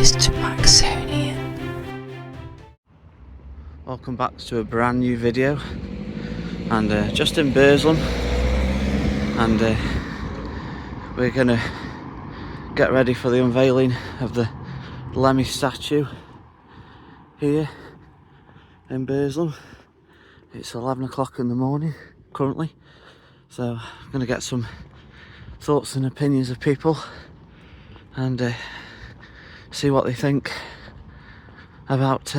Mr. Maxonian. Welcome back to a brand new video, and just in BURSLEM, and we're gonna get ready for the unveiling of the Lemmy statue here in BURSLEM. It's 11 o'clock in the morning currently, so I'm gonna get some thoughts and opinions of people and see what they think about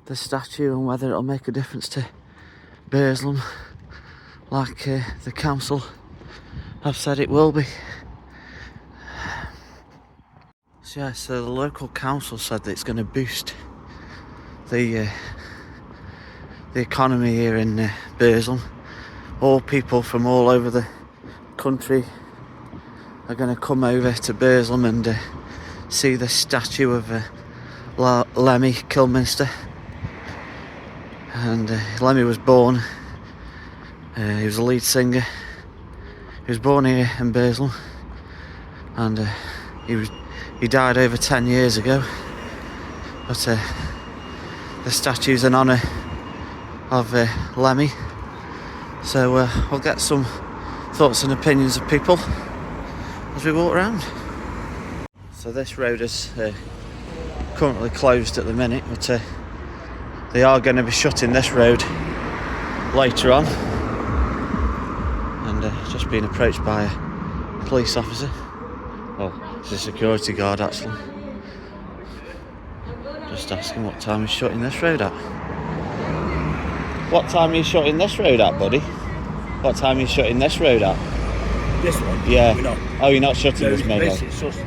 the statue and whether it'll make a difference to BURSLEM like the council have said it will be. So yeah, so the local council said that it's going to boost the economy here in BURSLEM. All people from all over the country are going to come over to BURSLEM and see the statue of Lemmy Kilmister. And Lemmy was born, he was a lead singer. He was born here in BURSLEM, and he died over 10 years ago. But the statue's in honour of Lemmy. So we'll get some thoughts and opinions of people as we walk around. So this road is currently closed at the minute, but they are going to be shutting this road later on. And just being approached by a police officer. Oh, it's a security guard actually. Just asking what time he's shutting this road at. What time are you shutting this road at, buddy? What time are you shutting this road at? This one? Yeah. We're not. Oh, you're not shutting this main road? It's just,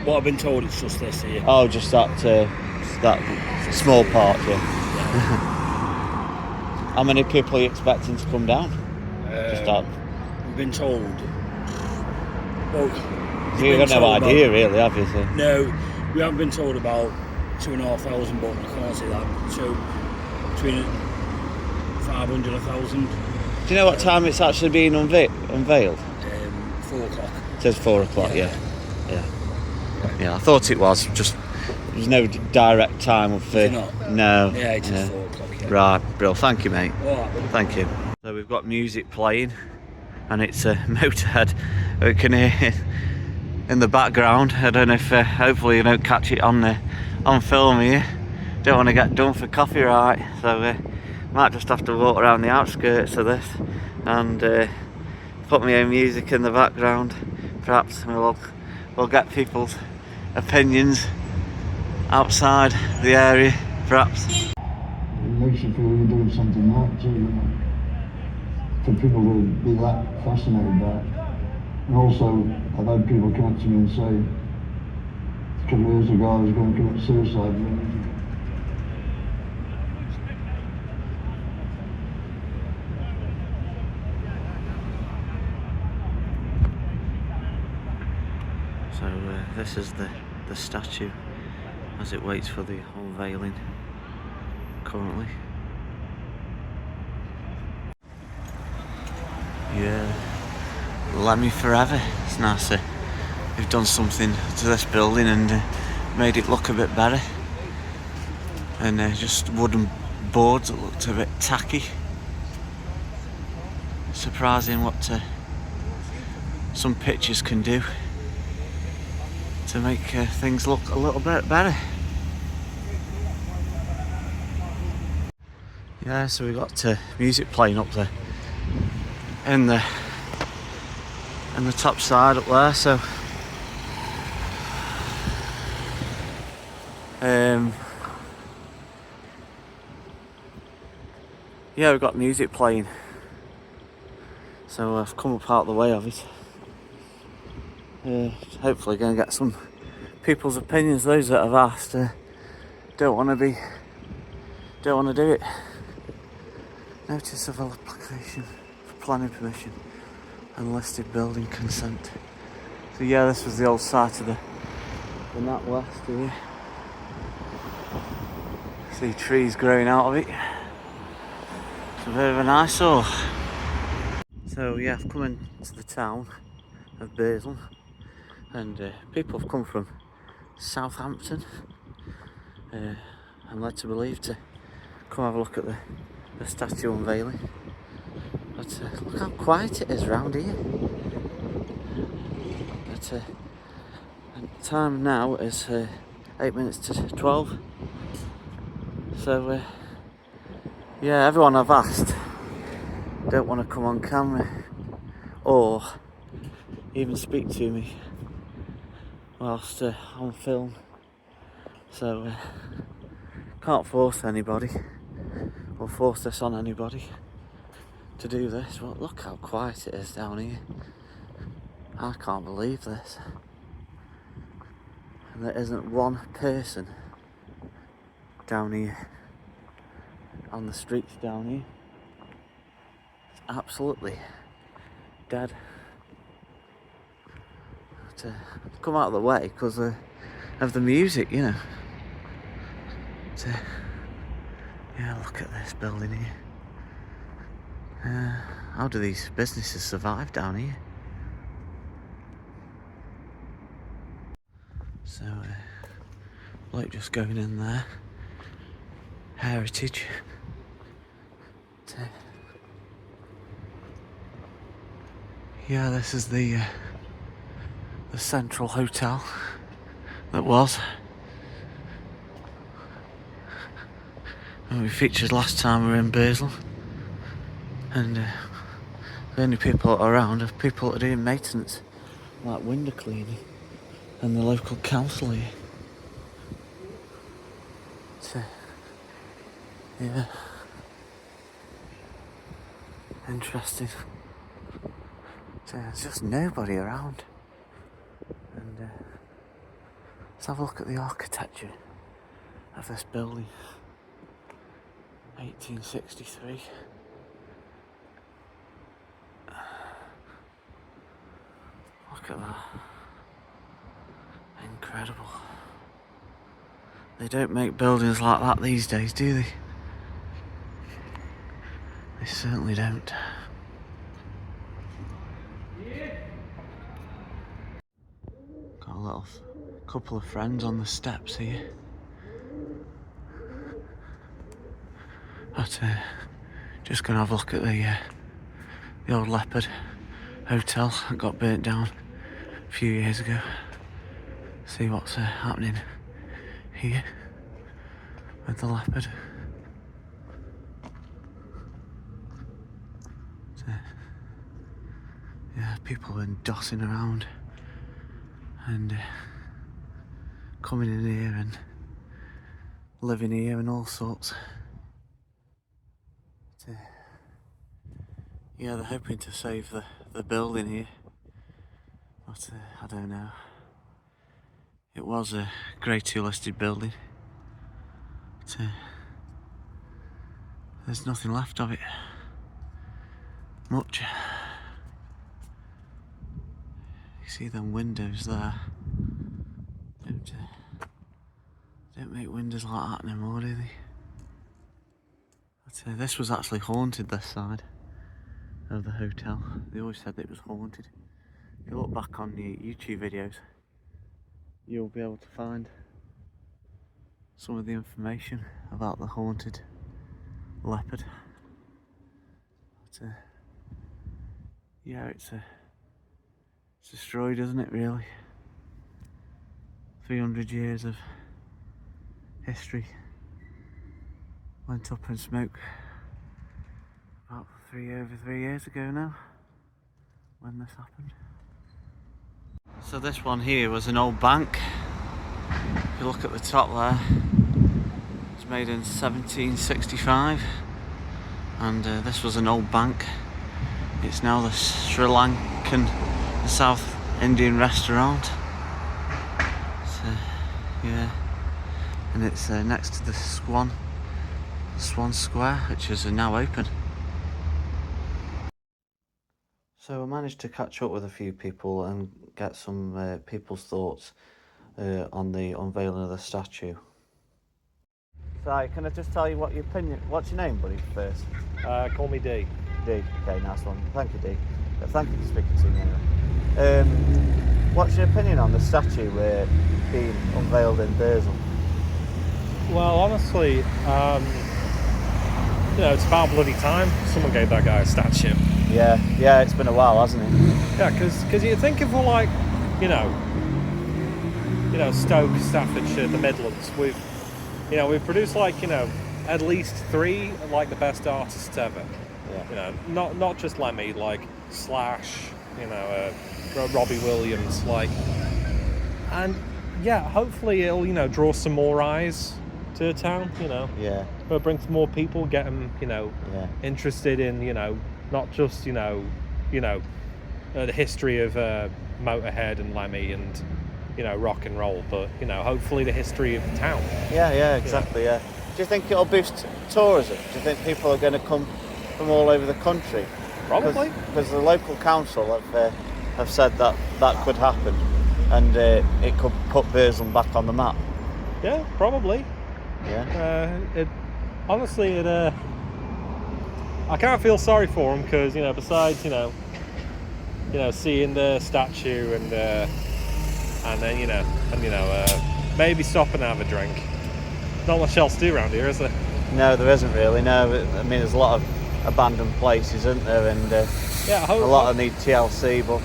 what I've been told, it's just this here. Oh, just that small part, yeah. How many people are you expecting to come down? We've been told. Well, you've got no idea, really, have you? So. No, we haven't been told about 2,500, but I can't say that. So between 500 and 1,000. Do you know what time it's actually being unveiled? 4 o'clock. It says 4 o'clock, yeah. Yeah, I thought it was. Just there's no direct time of. No. Yeah, it's 4 o'clock. Yeah. Right, Brill. Thank you, mate. Right. Thank you. So we've got music playing, and it's a Motorhead. We can hear in the background. I don't know if. Hopefully, you don't catch it on film here. Don't want to get done for copyright, so might just have to walk around the outskirts of this and put my own music in the background. Perhaps we'll get people's opinions outside the area, perhaps. It makes you feel you're doing something right too, you know. For people to be that fascinated by it. And also, I've had people come up to me and say, a couple of years ago I was going to commit suicide. So this is the statue as it waits for the unveiling currently. Yeah, Lemmy forever. It's nice they've done something to this building and made it look a bit better. And just wooden boards that looked a bit tacky. Surprising what some pictures can do to make things look a little bit better. Yeah, so we got music playing up there in the top side up there. So yeah, we've got music playing. So I've come up out the way of it. Hopefully going to get some people's opinions. Those that have asked don't want to do it. Notice of application for planning permission and listed building consent. So yeah, this was the old site of the Nat West here. See trees growing out of it. It's a bit of an eyesore. So yeah, I've come into the town of BURSLEM, and people have come from Southampton. I'm led to believe to come have a look at the statue unveiling. But look how quiet it is round here. But the time now is 8 minutes to 12. So yeah, everyone I've asked don't want to come on camera or even speak to me whilst on film. So can't force anybody or force this on anybody to do this. Well, look how quiet it is down here. I can't believe this. And there isn't one person down here on the streets down here. It's absolutely dead. To come out of the way because of the music, you know. Yeah, look at this building here. How do these businesses survive down here? So, like just going in there. Heritage. Yeah, this is the Central Hotel that was. And we featured last time we were in BURSLEM. And the only people around are people that are doing maintenance, like window cleaning, and the local council here. So, yeah. Interesting. So there's just nobody around. And let's have a look at the architecture of this building. 1863. Look at that. Incredible. They don't make buildings like that these days, do they? They certainly don't. Got a little couple of friends on the steps here. But just gonna have a look at the old Leopard Hotel that got burnt down a few years ago. See what's happening here with the Leopard. So, yeah, people have been dossing around and coming in here and living here and all sorts. Yeah, they're hoping to save the building here, but I don't know. It was a Grade 2 listed building, but there's nothing left of it. Much. You see them windows there. Don't make windows like that anymore, do they? But this was actually haunted, this side of the hotel. They always said it was haunted. If you look back on the YouTube videos, you'll be able to find some of the information about the haunted Leopard. But yeah, it's destroyed, isn't it, really? 300 years of history went up in smoke about over 3 years ago now, when this happened. So this one here was an old bank. If you look at the top there, it's made in 1765, and this was an old bank. It's now the Sri Lankan South Indian restaurant. So yeah, and it's next to the Swan Square, which is now open. So I managed to catch up with a few people and get some people's thoughts on the unveiling of the statue. So can I just tell you what your opinion? What's your name, buddy? First. Call me D. D. Okay, nice one. Thank you, D. Thank you for speaking to me anyway. What's your opinion on the statue being unveiled in BURSLEM? Well, honestly, it's about bloody time someone gave that guy a statue. Yeah, it's been a while, hasn't it? Yeah, because you think if we're like, Stoke, Staffordshire, the Midlands, we've produced like, at least 3 like the best artists ever. Yeah. Not just Lemmy, like Slash, Robbie Williams, like, and yeah, hopefully it'll draw some more eyes to the town. Yeah. But bring some more people, get them interested in not just the history of Motorhead and Lemmy and rock and roll, but hopefully the history of the town. Yeah, exactly. Yeah. Do you think it'll boost tourism? Do you think people are going to come from all over the country? Probably. Because the local council have said that could happen, and it could put BURSLEM back on the map. Yeah, probably. Yeah. Honestly, I can't feel sorry for them because besides seeing the statue and then maybe stop and have a drink. Not much else to do around here, is there? No, there isn't really. No, I mean there's a lot of abandoned places, isn't there? And a lot of need TLC, but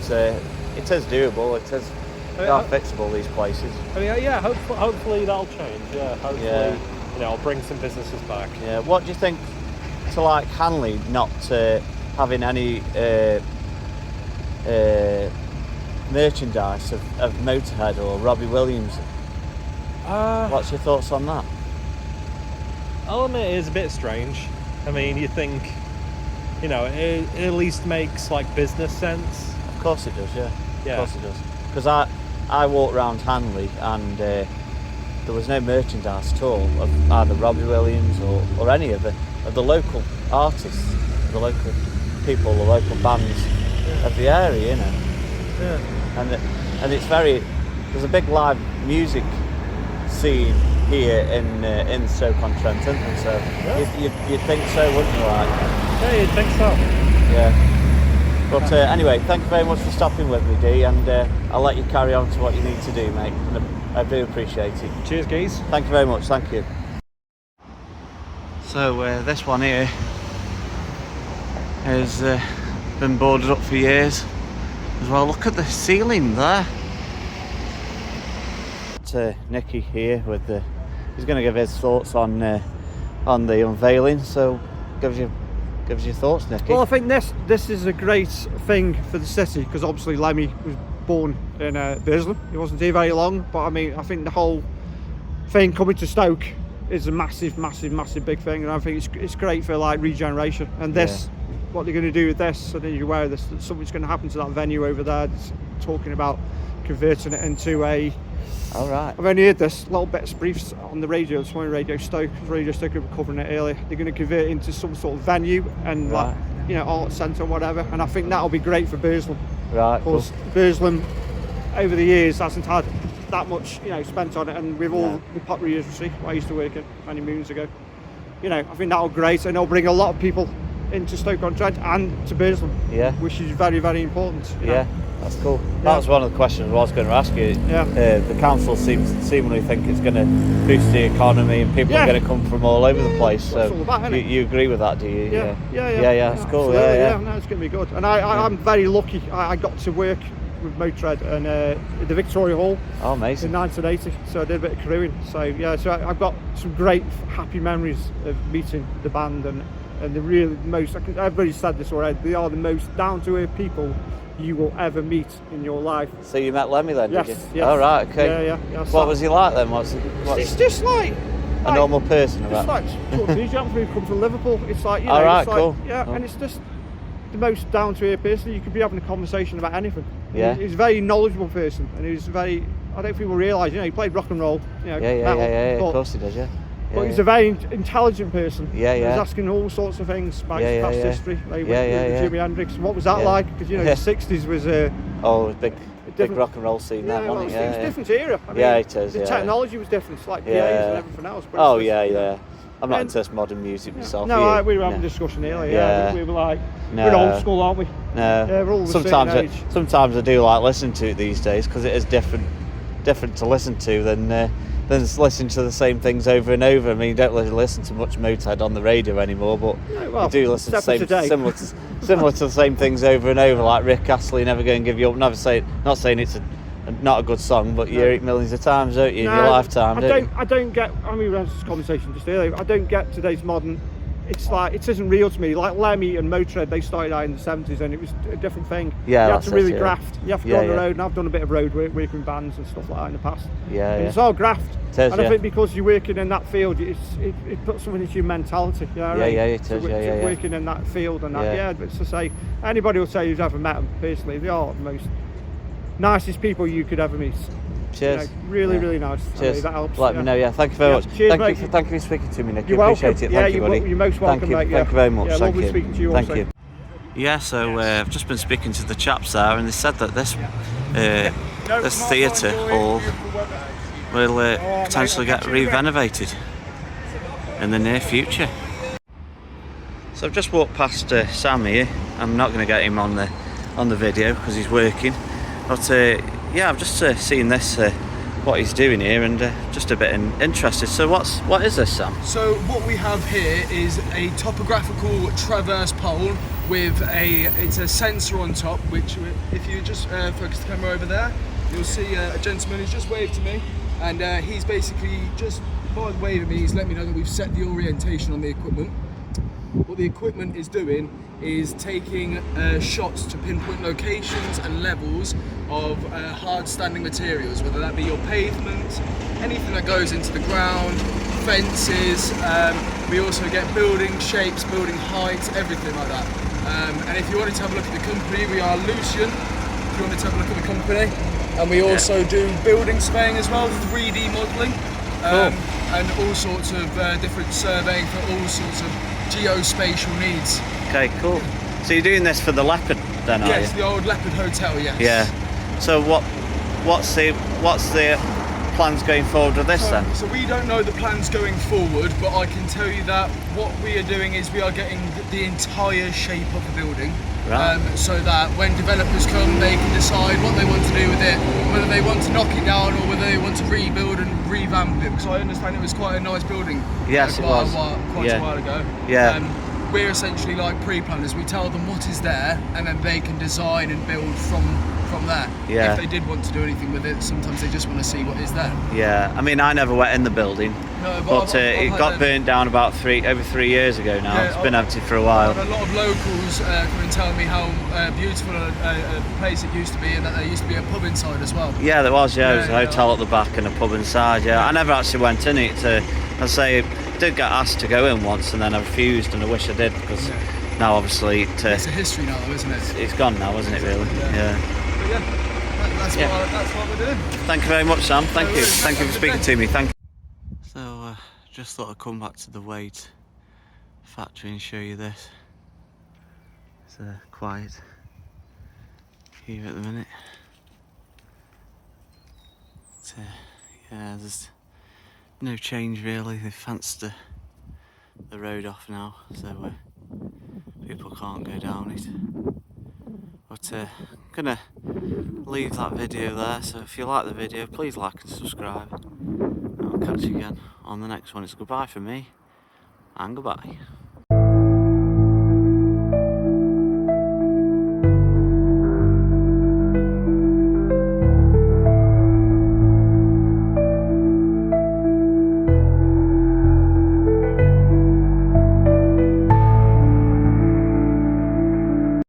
it is doable. They are fixable, these places. Hopefully that'll change. Yeah, hopefully I'll bring some businesses back. Yeah. What do you think to like Hanley not having any merchandise of Motorhead or Robbie Williams? What's your thoughts on that? I'll admit it is a bit strange. I mean, you think, it at least makes like business sense. Of course it does, yeah. Of course it does. Because I walked around Hanley and there was no merchandise at all of either Robbie Williams or any of the local artists, the local people, the local bands of the area, Yeah. And it's there's a big live music scene here in Stoke-on-Trent, isn't there? So you'd think so, wouldn't you? Like? Yeah, you'd think so. Yeah. But anyway, thank you very much for stopping with me, Dee, and I'll let you carry on to what you need to do, mate. And I do appreciate it. Cheers, geese. Thank you very much. Thank you. So this one here has been boarded up for years as well. Look at the ceiling there. It's Nicky here with he's going to give his thoughts on the unveiling. So give us your thoughts, Nicky. Well, I think this is a great thing for the city because obviously Lemmy was born in BURSLEM. He wasn't here very long, but I mean, I think the whole thing coming to Stoke is a massive big thing, and I think it's great for like regeneration. And what they're going to do with this, I think you're aware of this, that something's going to happen to that venue over there. It's talking about converting it into a. All right. I've only heard this little bits briefs on the radio this morning. Radio Stoke were covering it earlier. They're going to convert it into some sort of venue and art centre or whatever, and I think that'll be great for BURSLEM. Right. Because BURSLEM over the years hasn't had that much spent on it, and with all the pottery industry I used to work in many moons ago, I think that'll be great, and it'll bring a lot of people into Stoke-on-Trent and to BURSLEM, which is very, very important. That's cool. That was one of the questions I was going to ask you. The council seemingly think it's going to boost the economy and people are going to come from all over the place. So all about, you agree with that, do you? Yeah. That's cool. No, it's going to be good. And I'm very lucky. I got to work with Motorhead and the Victoria Hall. Oh, amazing. In 1980. So I did a bit of crewing. So I've got some great happy memories of meeting the band and the really most. Everybody said this already. They are the most down-to-earth people you will ever meet in your life. So you met Lemmy then, yes, did you? Yes. Oh, right, okay. Yeah. What was he like then? What's it's just like a normal person? It's like DJ who comes from Liverpool. It's like, all right, it's cool. Like, cool. And it's just the most down-to-earth person. You could be having a conversation about anything. Yeah. He's a very knowledgeable person, and he's very. I don't think people realise. He played rock and roll. Metal, Of course he does. Yeah. But he's a very intelligent person. Yeah. He's asking all sorts of things about his past history. Like with Jimi Hendrix. What was that like? Because the 60s was. Oh, it was big. big rock and roll scene then, well, wasn't it was a different era. I mean, Yeah, it is, The yeah. technology was different. It's like PAs Yeah. and everything else. But Oh it's yeah, just, yeah. I'm not And- into this modern music myself. No, are you? we were having a No. discussion earlier. Yeah. We were like, No. we're old school, aren't we? No. Yeah, we're all the sometimes same age. sometimes I do like listening to it these days because it is different to listen to than listening to the same things over and over. I mean, you don't really listen to much Motorhead on the radio anymore, but No, well, you do listen to except for today. similar to the same things over and over, like Rick Astley, Never Gonna Give You Up. Not saying it's not a good song, but you hear it millions of times, don't you, in your lifetime? I don't get. I mean, we had this conversation just earlier. I don't get today's modern. It's like it isn't real to me. Like Lemmy and Motorhead, they started out in the 70s, and it was a different thing. Yeah, you had that's to really it, yeah. graft. You have to go on the road, and I've done a bit of road work with bands and stuff like that in the past. Yeah, and yeah. it's all graft. It is, and I yeah. think because you're working in that field, it puts something into your mentality. You know what I mean? Yeah, it is, yeah. Working in that field and that, Yeah. but to say, anybody will say who's ever met them personally, they are the most nicest people you could ever meet. Cheers. You know, really nice. Cheers. I mean, that helps. Let me know. Yeah, thank you very much. Cheers, thank mate. you for speaking to me, Nick. You're I appreciate welcome. it. Yeah, Thank you, buddy. you're most welcome, Thank you. mate. Thank you very much. Yeah, thank lovely you. speaking to you Thank also. you. Yeah, so I've just been speaking to the chaps there, and they said that this theatre hall will potentially get re-renovated in the near future. So I've just walked past Sam here. I'm not going to get him on the video because he's working, but yeah, I've just seen this what he's doing here, and just a bit interested. So what is this, Sam? So what we have here is a topographical traverse pole with it's a sensor on top, which if you just focus the camera over there, you'll see a gentleman who's just waved to me, and he's basically just by waving me, he's let me know that we've set the orientation on the equipment. What the equipment is doing is taking shots to pinpoint locations and levels of hard standing materials, whether that be your pavement, anything that goes into the ground, fences. We also get building shapes, building heights, everything like that. And if you wanted to have a look at the company, we are Lucian, if you wanted to have a look at the company. And we also do building surveying as well, 3D modelling, and all sorts of different surveying for all sorts of geospatial needs. Okay, cool. So you're doing this for the Leopard then, are you? Yes, the old Leopard Hotel, yes. Yeah. So what's the plans going forward with this then? So we don't know the plans going forward, but I can tell you that what we are doing is we are getting the entire shape of the building. Right. So that when developers come, they can decide what they want to do with it, whether they want to knock it down or whether they want to rebuild and revamp it. Because I understand it was quite a nice building. Yes, it was. Quite a while ago. Yeah. We're essentially like pre-planners. We tell them what is there, and then they can design and build from there. Yeah. If they did want to do anything with it, sometimes they just want to see what is there. Yeah. I mean, I never went in the building, No, but I've it had got burnt down about over 3 years ago now. Yeah, It's been empty for a while. I've had a lot of locals come and tell me how beautiful a place it used to be, and that there used to be a pub inside as well. Yeah, there was. Yeah, there was a Yeah, hotel at the back and a pub inside. Yeah, I never actually went in it. I say, I did get asked to go in once, and then I refused, and I wish I did because now obviously It's a history now, though, isn't it? it's gone now, isn't it? Really? Yeah. But yeah, that's what we're doing. Thank you very much, Sam. Thank you. worries. Thank you for Have a good speaking day. to me. Thank you. So, just thought I'd come back to the Wade factory and show you this. It's quiet here at the minute. But, yeah, there's no change really. They've fenced the road off now, so people can't go down it. But I'm gonna leave that video there, so if you like the video, please like and subscribe. And I'll catch you again on the next one. It's goodbye from me, and goodbye.